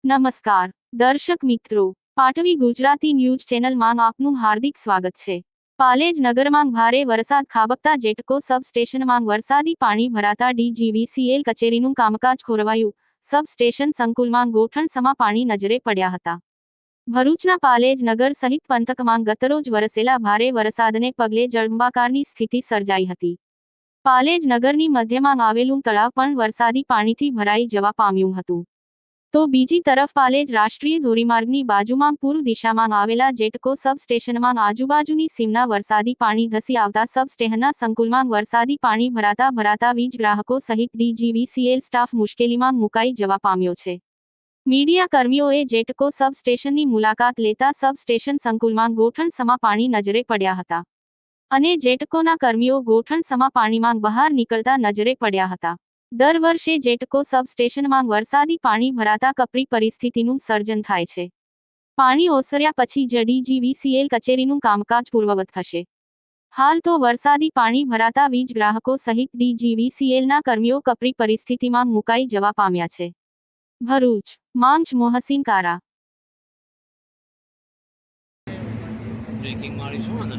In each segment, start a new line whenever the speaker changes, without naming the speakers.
નમસ્કાર દર્શક મિત્રો, પાટવી ગુજરાતી ન્યૂઝ ચેનલમાં આપનું હાર્દિક સ્વાગત છે। પાલેજ નગરમાં ભારે વરસાદ ખાબકતા જેટકો સબ સ્ટેશનમાં વરસાદી પાણી ભરાતા ડીજીવીસીએલ કચેરીનું કામકાજ ખોરવાયું। સબ સ્ટેશન સંકુલમાં ગોઠણસમા પાણી નજરે પડ્યા હતા। ભરૂચના પાલેજ નગર સહિત પંથકમાં ગતરોજ વરસેલા ભારે વરસાદને પગલે જળબંબાકારની સ્થિતિ સર્જાઈ હતી। પાલેજ નગરની મધ્યમાં આવેલું તળાવ પણ વરસાદી પાણીથી ભરાઈ જવા પામ્યું હતું। તો બીજી તરફ પાલેજ રાષ્ટ્રીય ધોરીમાર્ગની બાજુમાં પૂર્વ દિશામાં આવેલા જેટકો સબ સ્ટેશનમાં આજુબાજુની સીમના વરસાદી પાણી ધસી આવતા સબ સ્ટેશનના સંકુલમાં વરસાદી પાણી ભરાતા વીજ ગ્રાહકો સહિત ડીજીવીસીએલ સ્ટાફ મુશ્કેલીમાં મુકાઈ જવા પામ્યો છે। મીડિયા કર્મીઓએ જેટકો સબ સ્ટેશનની મુલાકાત લેતા સબ સ્ટેશન સંકુલમાં ગોઠણસમા પાણી નજરે પડ્યા હતા અને જેટકોના કર્મીઓ ગોઠણસમા પાણીમાં બહાર નીકળતા નજરે પડ્યા હતા। દર વર્ષે જેટકો સબ સ્ટેશનમાં વરસાદી પાણી ભરાતા કપરી પરિસ્થિતિનું સર્જન થાય છે। પાણી ઓસર્યા પછી જ ડીજીવીસીએલ કચેરીનું કામકાજ પૂર્વવત થશે। હાલ તો વરસાદી પાણી ભરાતા વીજ ગ્રાહકો સહિત ડીજીવીસીએલના કર્મીઓ કપરી પરિસ્થિતિમાં મુકાઈ જવા પામ્યા છે। ભરૂચ માંચ મોહસીન કારા।
બ્રેકિંગ મારીશું ને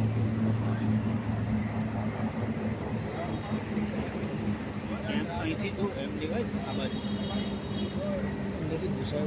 અહીંથી જો એમ દેખાય આ બાજુ અંદરથી ઘુસાવ